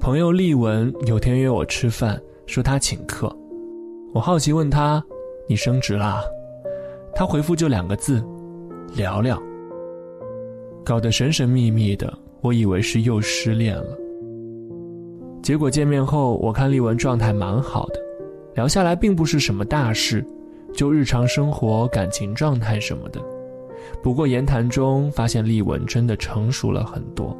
朋友丽文有天约我吃饭，说他请客。我好奇问他，你升职啦？他回复就2个字，聊聊。搞得神神秘秘的，我以为是又失恋了。结果见面后，我看丽文状态蛮好的，聊下来并不是什么大事，就日常生活、感情状态什么的。不过言谈中发现丽文真的成熟了很多。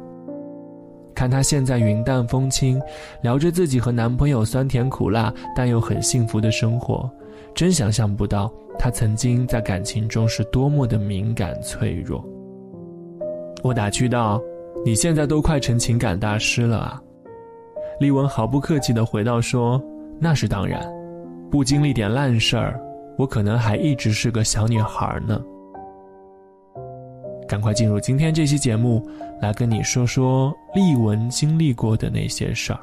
看她现在云淡风轻，聊着自己和男朋友酸甜苦辣但又很幸福的生活，真想象不到她曾经在感情中是多么的敏感脆弱。我打趣道，你现在都快成情感大师了啊。丽文毫不客气地回道说，那是当然，不经历点烂事儿，我可能还一直是个小女孩呢。赶快进入今天这期节目，来跟你说说丽文经历过的那些事儿。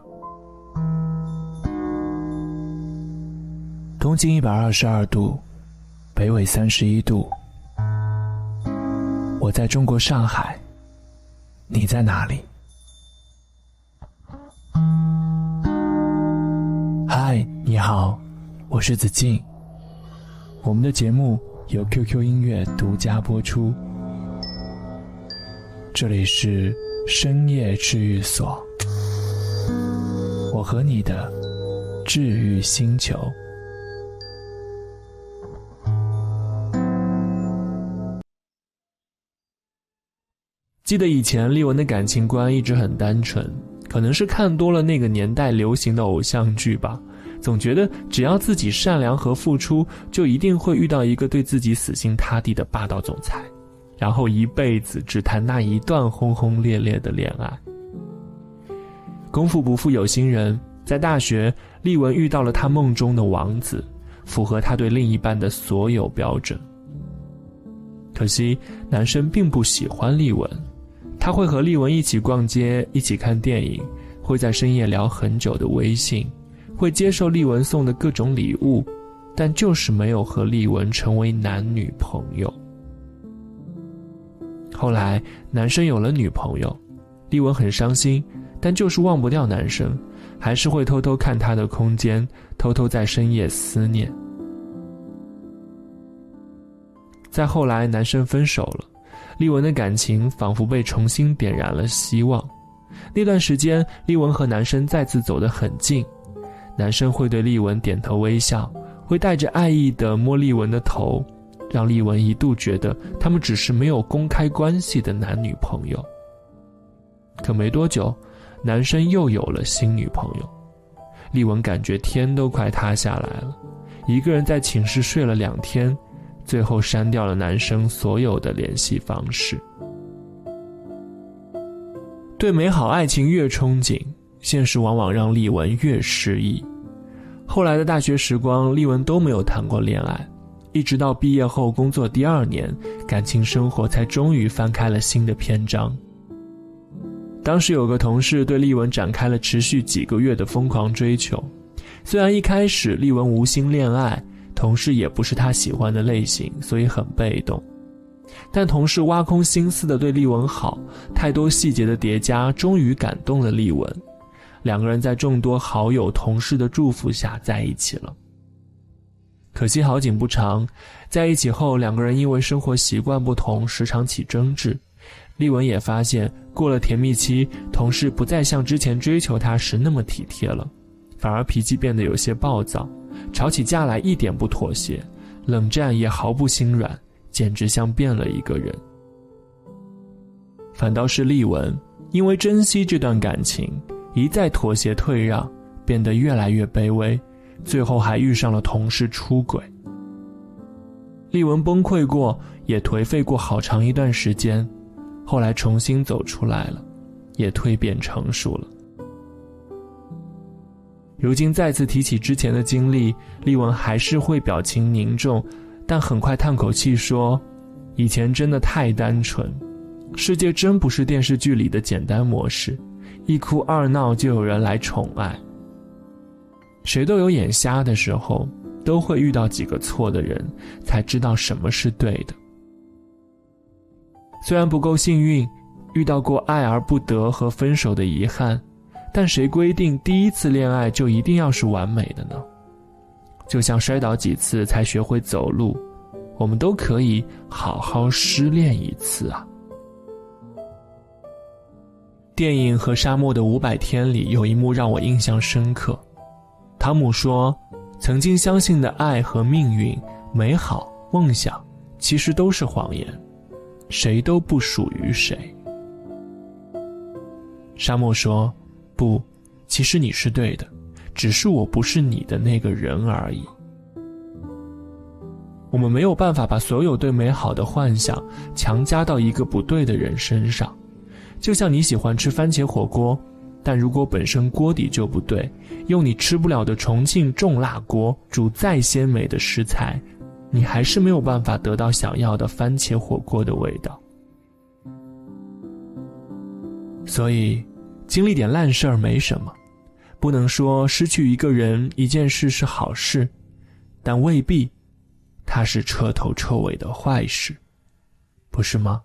东经122度，北纬31度。我在中国上海，你在哪里？嗨，你好，我是子敬。我们的节目由 QQ 音乐独家播出。这里是深夜治愈所，我和你的治愈星球。记得以前丽文的感情观一直很单纯，可能是看多了那个年代流行的偶像剧吧，总觉得只要自己善良和付出，就一定会遇到一个对自己死心塌地的霸道总裁，然后一辈子只谈那一段轰轰烈烈的恋爱。功夫不负有心人，在大学，丽文遇到了她梦中的王子，符合她对另一半的所有标准。可惜男生并不喜欢丽文，他会和丽文一起逛街，一起看电影，会在深夜聊很久的微信，会接受丽文送的各种礼物，但就是没有和丽文成为男女朋友。后来男生有了女朋友，丽文很伤心，但就是忘不掉男生，还是会偷偷看他的空间，偷偷在深夜思念。再后来男生分手了，丽文的感情仿佛被重新点燃了希望。那段时间丽文和男生再次走得很近，男生会对丽文点头微笑，会带着爱意地摸丽文的头，让丽文一度觉得他们只是没有公开关系的男女朋友。可没多久，男生又有了新女朋友，丽文感觉天都快塌下来了，一个人在寝室睡了2天，最后删掉了男生所有的联系方式。对美好爱情越憧憬，现实往往让丽文越失意。后来的大学时光，丽文都没有谈过恋爱，一直到毕业后工作第2年，感情生活才终于翻开了新的篇章。当时有个同事对丽文展开了持续几个月的疯狂追求，虽然一开始丽文无心恋爱，同事也不是他喜欢的类型，所以很被动。但同事挖空心思的对丽文好，太多细节的叠加终于感动了丽文。2个人在众多好友同事的祝福下在一起了。可惜好景不长，在一起后2个人因为生活习惯不同，时常起争执。丽文也发现过了甜蜜期，同事不再像之前追求她时那么体贴了，反而脾气变得有些暴躁，吵起架来一点不妥协，冷战也毫不心软，简直像变了一个人。反倒是丽文因为珍惜这段感情，一再妥协退让，变得越来越卑微，最后还遇上了同事出轨。丽文崩溃过，也颓废过好长一段时间，后来重新走出来了，也蜕变成熟了。如今再次提起之前的经历，丽文还是会表情凝重，但很快叹口气说，以前真的太单纯，世界真不是电视剧里的简单模式，一哭二闹就有人来宠爱。谁都有眼瞎的时候，都会遇到几个错的人，才知道什么是对的。虽然不够幸运，遇到过爱而不得和分手的遗憾，但谁规定第一次恋爱就一定要是完美的呢？就像摔倒几次才学会走路，我们都可以好好失恋一次啊。电影《和沙漠的500天》里有一幕让我印象深刻。汤姆说，曾经相信的爱和命运、美好、梦想，其实都是谎言，谁都不属于谁。沙漠说，不，其实你是对的，只是我不是你的那个人而已。我们没有办法把所有对美好的幻想强加到一个不对的人身上。就像你喜欢吃番茄火锅，但如果本身锅底就不对，用你吃不了的重庆重辣锅煮再鲜美的食材，你还是没有办法得到想要的番茄火锅的味道。所以经历点烂事儿没什么，不能说失去一个人一件事是好事，但未必它是彻头彻尾的坏事，不是吗？